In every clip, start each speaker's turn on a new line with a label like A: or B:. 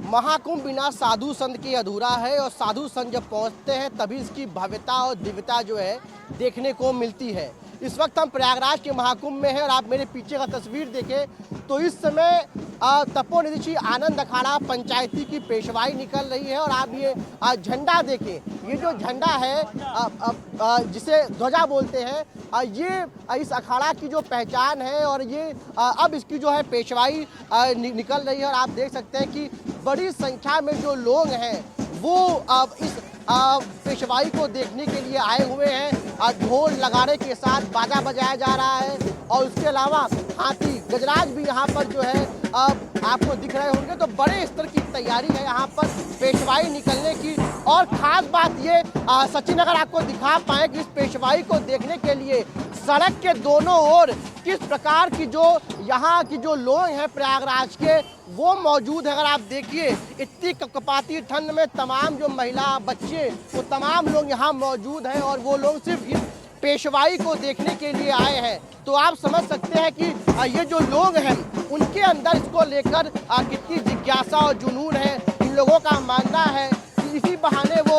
A: महाकुंभ बिना साधु संत के अधूरा है और साधु संत जब पहुंचते हैं तभी इसकी भव्यता और दिव्यता जो है देखने को मिलती है। इस वक्त हम प्रयागराज के महाकुंभ में हैं और आप मेरे पीछे का तस्वीर देखें तो इस समय तपोनिधि श्री आनंद अखाड़ा पंचायती की पेशवाई निकल रही है और आप ये झंडा देखें, ये जो झंडा है जिसे ध्वजा बोलते हैं, ये इस अखाड़ा की जो पहचान है और ये अब इसकी जो है पेशवाई निकल रही है और आप देख सकते हैं कि बड़ी संख्या में जो लोग हैं वो इस पेशवाई को देखने के लिए आए हुए हैं। ढोल नगाड़े के साथ बाजा बजाया जा रहा है और उसके अलावा हाथी गजराज भी यहाँ पर जो है आपको दिख रहे होंगे। तो बड़े स्तर की तैयारी है यहाँ पर पेशवाई निकलने की। और ख़ास बात ये सचिन अगर आपको दिखा पाए कि इस पेशवाई को देखने के लिए सड़क के दोनों ओर किस प्रकार की जो यहाँ की जो लोग हैं प्रयागराज के वो मौजूद है। अगर आप देखिए इतनी कपकपाती ठंड में तमाम जो महिला बच्चे वो तमाम लोग यहाँ मौजूद हैं और वो लोग सिर्फ इस पेशवाई को देखने के लिए आए हैं। तो आप समझ सकते हैं कि ये जो लोग हैं उनके अंदर इसको लेकर कितनी जिज्ञासा और जुनून है। इन लोगों का मानना है कि इसी बहाने वो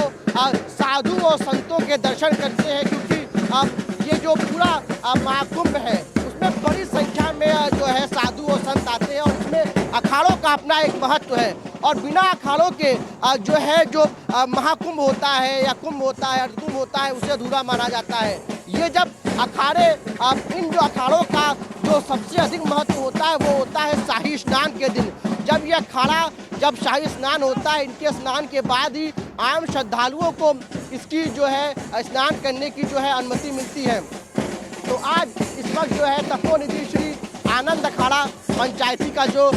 A: साधु और संतों के दर्शन करते हैं, क्योंकि ये जो पूरा महाकुंभ है उसमें बड़ी संख्या में जो है साधु और संत आते हैं और इसमें अखाड़ों का अपना एक महत्व है। और बिना अखाड़ों के जो है जो महाकुंभ होता है या कुंभ होता है अर्धकुंभ होता है उसे अधूरा माना जाता है। ये जब अखाड़े इन जो अखाड़ों का जो सबसे अधिक महत्व होता है वो होता है शाही स्नान के दिन। जब ये अखाड़ा जब शाही स्नान होता है, इनके स्नान के बाद ही आम श्रद्धालुओं को इसकी जो है स्नान करने की जो है अनुमति मिलती है। तो आज इस वक्त जो है तपोनिधि श्री आनंद अखाड़ा पंचायती का जो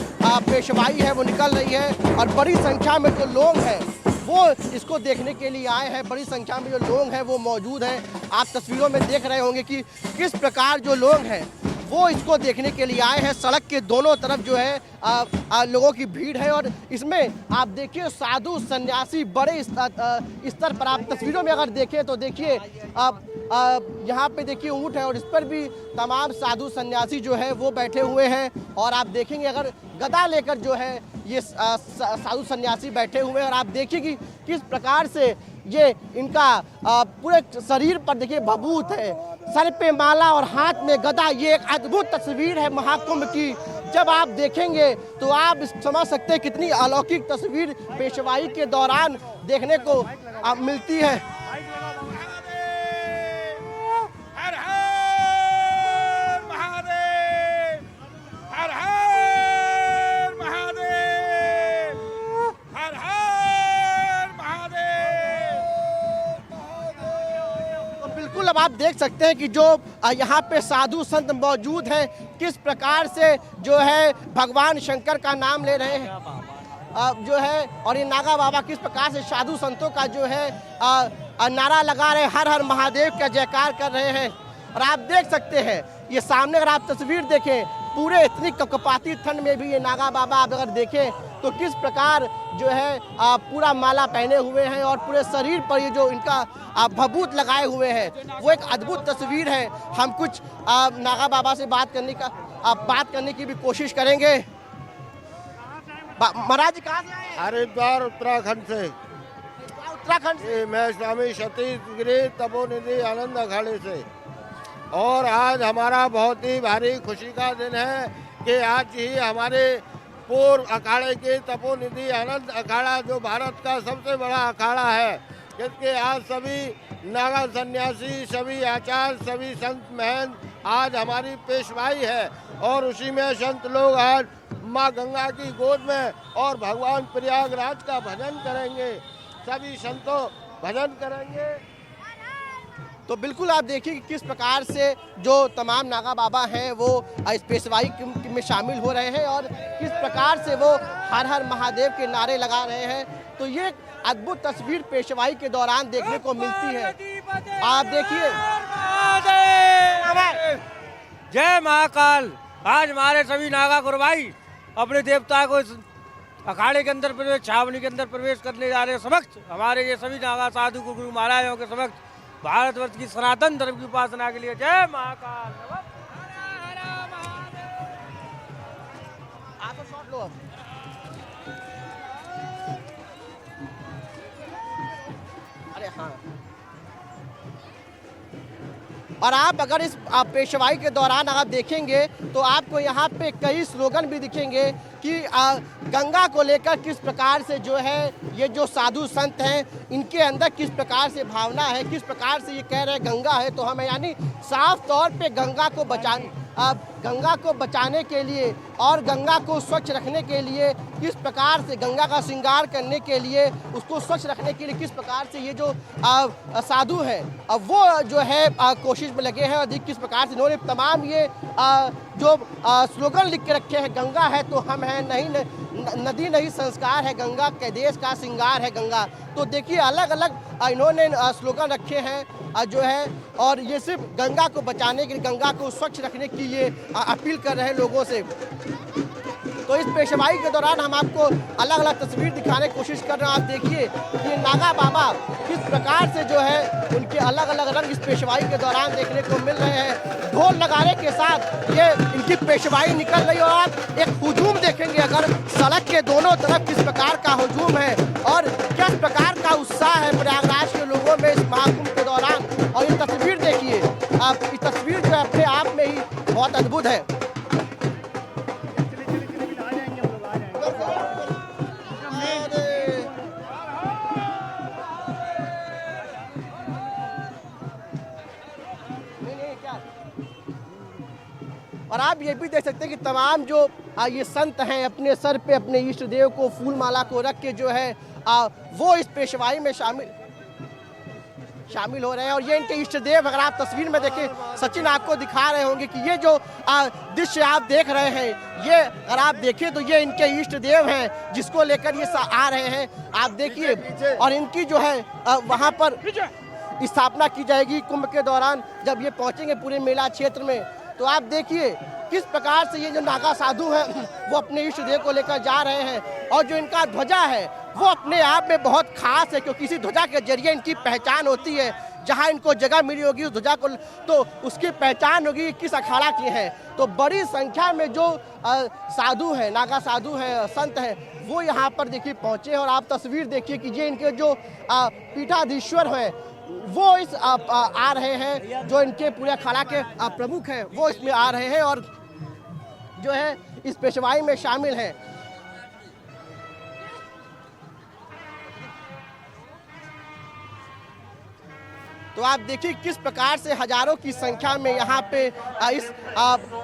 A: पेशवाई है वो निकल रही है और बड़ी संख्या में जो लोग हैं वो इसको देखने के लिए आए हैं। बड़ी संख्या में जो लोग हैं वो मौजूद हैं। आप तस्वीरों में देख रहे होंगे कि किस प्रकार जो लोग हैं वो इसको देखने के लिए आए हैं। सड़क के दोनों तरफ जो है लोगों की भीड़ है और इसमें आप देखिए साधु सन्यासी बड़े स्तर पर आप तस्वीरों में अगर देखें तो देखिए यहाँ पे देखिए ऊँट है और इस पर भी तमाम साधु सन्यासी जो है वो बैठे हुए हैं। और आप देखेंगे अगर गदा लेकर जो है ये साधु सन्यासी बैठे हुए हैं और आप देखिए कि किस प्रकार से ये इनका पूरे शरीर पर देखिए भभूत है, सर पे माला और हाथ में गदा। ये एक अद्भुत तस्वीर है महाकुंभ की। जब आप देखेंगे तो आप समझ सकते हैं कितनी अलौकिक तस्वीर पेशवाई के दौरान देखने को मिलती है। अब आप देख सकते हैं कि जो यहाँ पे साधु संत मौजूद हैं किस प्रकार से जो है भगवान शंकर का नाम ले रहे हैं जो है, और ये नागा बाबा किस प्रकार से साधु संतों का जो है नारा लगा रहे हैं, हर हर महादेव का जयकार कर रहे हैं। और आप देख सकते हैं ये सामने अगर आप तस्वीर देखें पूरे इतनी कपकपाती ठंड में भी ये नागा बाबा आप अगर देखें तो किस प्रकार जो है पूरा माला पहने हुए हैं और पूरे शरीर पर ये जो इनका भभूत लगाए हुए हैं वो एक अद्भुत तस्वीर है। हम कुछ नागा बाबा से बात करने की भी कोशिश करेंगे। महाराज जी कहाँ से आए हैं?
B: हरिद्वार उत्तराखंड से।
A: उत्तराखंड से?
B: मैं स्वामी सतीश गिरी तपोनिधि आनंद अखाड़े से। और आज हमारा बहुत ही भारी खुशी का दिन है कि आज ही हमारे पूर्व अखाड़े के तपोनिधि आनंद अखाड़ा जो भारत का सबसे बड़ा अखाड़ा है, जिसके आज सभी नागा सन्यासी, सभी आचार्य, सभी संत महंत आज हमारी पेशवाई है। और उसी में संत लोग आज माँ गंगा की गोद में और भगवान प्रयागराज का भजन करेंगे। सभी संतों भजन करेंगे।
A: तो बिल्कुल आप देखिए कि किस प्रकार से जो तमाम नागा बाबा हैं वो इस पेशवाई में शामिल हो रहे हैं और किस प्रकार से वो हर हर महादेव के नारे लगा रहे हैं। तो ये अद्भुत तस्वीर पेशवाई के दौरान देखने को मिलती है। आप देखिए।
C: जय महाकाल। आज हमारे सभी नागा गुरुभाई अपने देवता को इस अखाड़े के अंदर प्रवेश, छावनी के अंदर प्रवेश करने जा रहे हैं। समक्ष हमारे ये सभी नागा साधु गुरु महाराजों के समक्ष भारतवर्ष की सनातन धर्म की उपासना के लिए जय महाकाल।
A: आप शॉट लो। और आप अगर इस पेशवाई के दौरान आप देखेंगे तो आपको यहाँ पे कई स्लोगन भी दिखेंगे कि गंगा को लेकर किस प्रकार से जो है ये जो साधु संत हैं इनके अंदर किस प्रकार से भावना है, किस प्रकार से ये कह रहे हैं गंगा है तो हमें, यानी साफ तौर पे गंगा को बचाने के लिए और गंगा को स्वच्छ रखने के लिए किस प्रकार से गंगा का श्रृंगार करने के लिए, उसको स्वच्छ रखने के लिए किस प्रकार से ये जो साधु हैं अब वो जो है कोशिश में लगे हैं और किस प्रकार से इन्होंने तमाम ये जो स्लोगन लिख के रखे हैं, गंगा है तो हम हैं, नहीं नदी नहीं संस्कार है गंगा, के देश का श्रृंगार है गंगा। तो देखिए अलग अलग इन्होंने स्लोगन रखे हैं जो है, और ये सिर्फ गंगा को बचाने के लिए, गंगा को स्वच्छ रखने की ये अपील कर रहे हैं लोगों से। तो इस पेशवाई के दौरान हम आपको अलग अलग तस्वीर दिखाने की कोशिश कर रहे हैं। आप देखिए कि नागा बाबा किस प्रकार से जो है उनके अलग अलग रंग इस पेशवाई के दौरान देखने को मिल रहे हैं। ढोल नगाड़े के साथ ये इनकी पेशवाई निकल रही है और आप एक हुजूम देखेंगे अगर सड़क के दोनों तरफ किस प्रकार का हुजूम है और किस प्रकार का उत्साह है प्रयागराज के लोगों में इस महाकुंभ के दौरान। और ये तस्वीर देखिए, आप इस तस्वीर जो अपने आप में ही बहुत अद्भुत है। और आप ये भी देख सकते हैं कि तमाम जो ये संत हैं अपने सर पे अपने इष्ट देव को फूल माला को रख के जो है वो इस पेशवाई में शामिल हो रहे हैं। और ये इनके इष्ट देव, अगर आप तस्वीर में देखें, सचिन आपको दिखा रहे होंगे कि ये जो दृश्य आप देख रहे हैं, ये अगर आप देखें तो ये इनके इष्ट देव हैं जिसको लेकर ये आ रहे हैं। आप देखिए और इनकी जो है वहाँ पर स्थापना की जाएगी कुंभ के दौरान जब ये पहुँचेंगे पूरे मेला क्षेत्र में। तो आप देखिए किस प्रकार से ये जो नागा साधु हैं वो अपने इष्ट देव को लेकर जा रहे हैं। और जो इनका ध्वजा है वो अपने आप में बहुत खास है, क्योंकि इसी ध्वजा के जरिए इनकी पहचान होती है। जहां इनको जगह मिली होगी उस ध्वजा को तो उसकी पहचान होगी किस अखाड़ा की है। तो बड़ी संख्या में जो साधु हैं, नागा साधु हैं, संत हैं, वो यहाँ पर देखिए पहुँचे। और आप तस्वीर देखिए कि ये इनके जो पीठाधीश्वर हैं वो इस आ रहे हैं, जो इनके पूरे अखाड़ा के प्रमुख हैं वो इसमें आ रहे हैं और जो है इस पेशवाई में शामिल हैं। तो आप देखिए किस प्रकार से हजारों की संख्या में यहाँ पे इस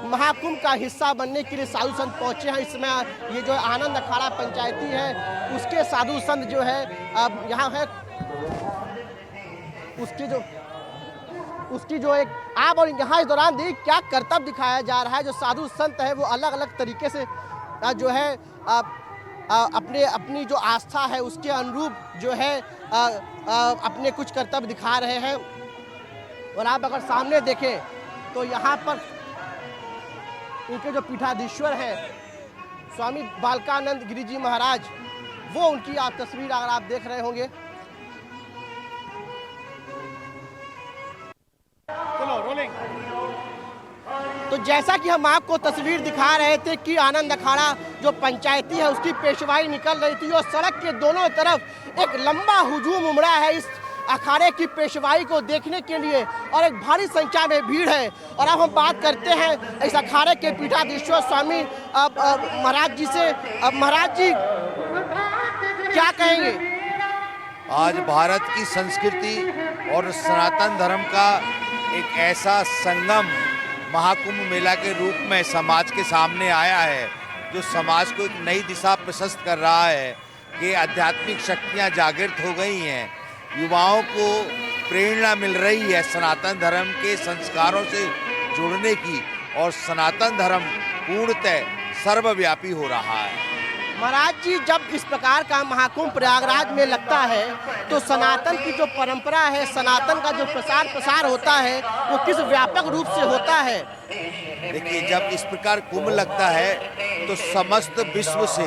A: महाकुंभ का हिस्सा बनने के लिए साधु संत पहुँचे हैं। इसमें ये जो आनंद अखाड़ा पंचायती है उसके साधु संत जो है यहाँ है, उसकी जो एक आप और यहाँ इस दौरान देखिए क्या करतब दिखाया जा रहा है। जो साधु संत है वो अलग अलग तरीके से जो है अपनी जो आस्था है उसके अनुरूप जो है अपने कुछ कर्तव्य दिखा रहे हैं। और आप अगर सामने देखें तो यहाँ पर उनके जो पीठाधीश्वर हैं स्वामी बालकानंद गिरी जी महाराज, वो उनकी आप तस्वीर अगर आप देख रहे होंगे। चलो रोलिंग। तो जैसा कि हम आपको तस्वीर दिखा रहे थे कि आनंद अखाड़ा जो पंचायती है उसकी पेशवाई निकल रही थी और सड़क के दोनों तरफ एक लंबा हुजूम उमड़ा है इस अखाड़े की पेशवाई को देखने के लिए और एक भारी संख्या में भीड़ है। और अब हम बात करते हैं इस अखाड़े के पीठाधीश्वर स्वामी महाराज जी से। महाराज जी क्या कहेंगे?
D: आज भारत की संस्कृति और सनातन धर्म का एक ऐसा संगम महाकुंभ मेला के रूप में समाज के सामने आया है, जो समाज को एक नई दिशा प्रशस्त कर रहा है कि आध्यात्मिक शक्तियां जागृत हो गई हैं, युवाओं को प्रेरणा मिल रही है सनातन धर्म के संस्कारों से जुड़ने की, और सनातन धर्म पूर्णतः सर्वव्यापी हो रहा है।
A: महाराज जी, जब इस प्रकार का महाकुंभ प्रयागराज में लगता है तो सनातन की जो परंपरा है, सनातन का जो प्रसार होता है वो किस व्यापक रूप से होता है?
D: देखिए, जब इस प्रकार कुंभ लगता है तो समस्त विश्व से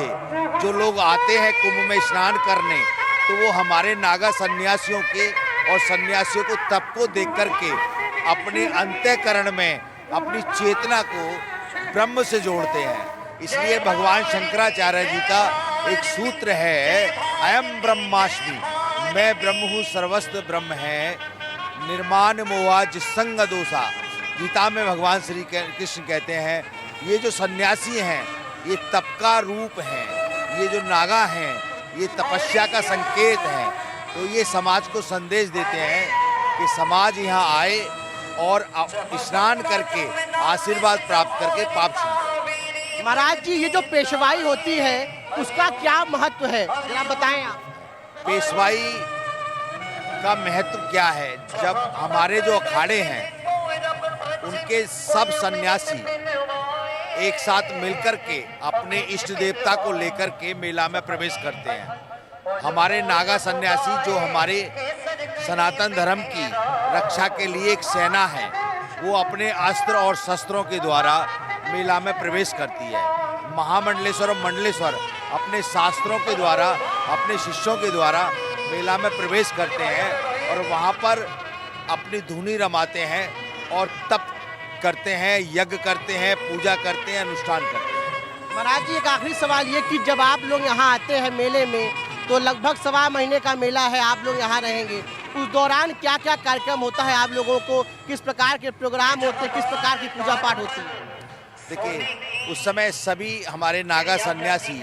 D: जो लोग आते हैं कुंभ में स्नान करने, तो वो हमारे नागा सन्यासियों के और सन्यासियों को तप को देख करके अपने अंतःकरण में अपनी चेतना को ब्रह्म से जोड़ते हैं। इसलिए भगवान शंकराचार्य जी का एक सूत्र है, अयम ब्रह्मास्मि, मैं ब्रह्म हूँ, सर्वस्व ब्रह्म है। निर्माण मोहा जिसंग दोषा, गीता में भगवान श्री कृष्ण कहते हैं ये जो सन्यासी हैं ये तप का रूप हैं, ये जो नागा हैं ये तपस्या का संकेत है। तो ये समाज को संदेश देते हैं कि समाज यहाँ आए और स्नान करके आशीर्वाद प्राप्त करके पाप छीने।
A: महाराज जी, ये जो पेशवाई होती है उसका क्या महत्व है, जरा बताएं आप।
D: पेशवाई का महत्व क्या है? जब हमारे जो अखाड़े हैं उनके सब सन्यासी एक साथ मिलकर के अपने इष्ट देवता को लेकर के मेला में प्रवेश करते हैं। हमारे नागा सन्यासी जो हमारे सनातन धर्म की रक्षा के लिए एक सेना है, वो अपने अस्त्र और शस्त्रों के द्वारा मेला में प्रवेश करती है। महामंडलेश्वर और मंडलेश्वर अपने शास्त्रों के द्वारा, अपने शिष्यों के द्वारा मेला में प्रवेश करते हैं और वहाँ पर अपनी धुनी रमाते हैं और तप करते हैं, यज्ञ करते हैं, पूजा करते हैं, अनुष्ठान करते हैं।
A: महाराज जी, एक आखिरी सवाल ये कि जब आप लोग यहाँ आते हैं मेले में, तो लगभग 1.25 महीने का मेला है, आप लोग यहाँ रहेंगे, उस दौरान क्या क्या कार्यक्रम होता है आप लोगों को, किस प्रकार के प्रोग्राम होते हैं, किस प्रकार की पूजा पाठ होती है?
D: देखिए, उस समय सभी हमारे नागा सन्यासी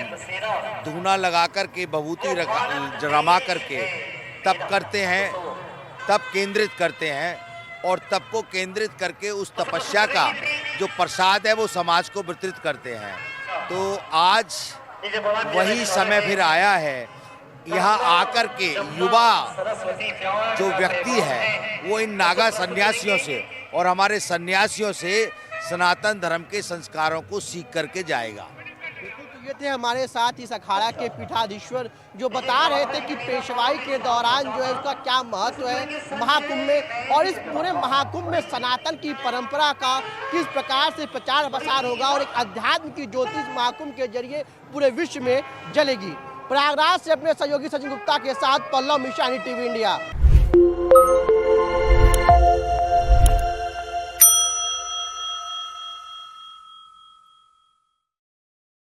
D: धूना लगा कर के विभूति रमा करके तप करते हैं, तप केंद्रित करते हैं और तप को केंद्रित करके उस तपस्या का जो प्रसाद है वो समाज को वितरित करते हैं। तो आज वही समय फिर आया है, यहाँ आकर के युवा जो व्यक्ति है वो इन नागा सन्यासियों से और हमारे सन्यासियों से सनातन धर्म के संस्कारों को सीख करके जाएगा।
A: तो ये थे हमारे साथ इस अखाड़ा के पीठाधीश्वर, जो बता रहे थे कि पेशवाई के दौरान जो है उसका क्या महत्व है महाकुंभ में, और इस पूरे महाकुंभ में सनातन की परंपरा का किस प्रकार से प्रचार प्रसार होगा और एक अध्यात्म की ज्योति इस महाकुंभ के जरिए पूरे विश्व में जलेगी। प्रयागराज से अपने सहयोगी सचिन गुप्ता के साथ पल्लव मिश्रा, टीवी इंडिया।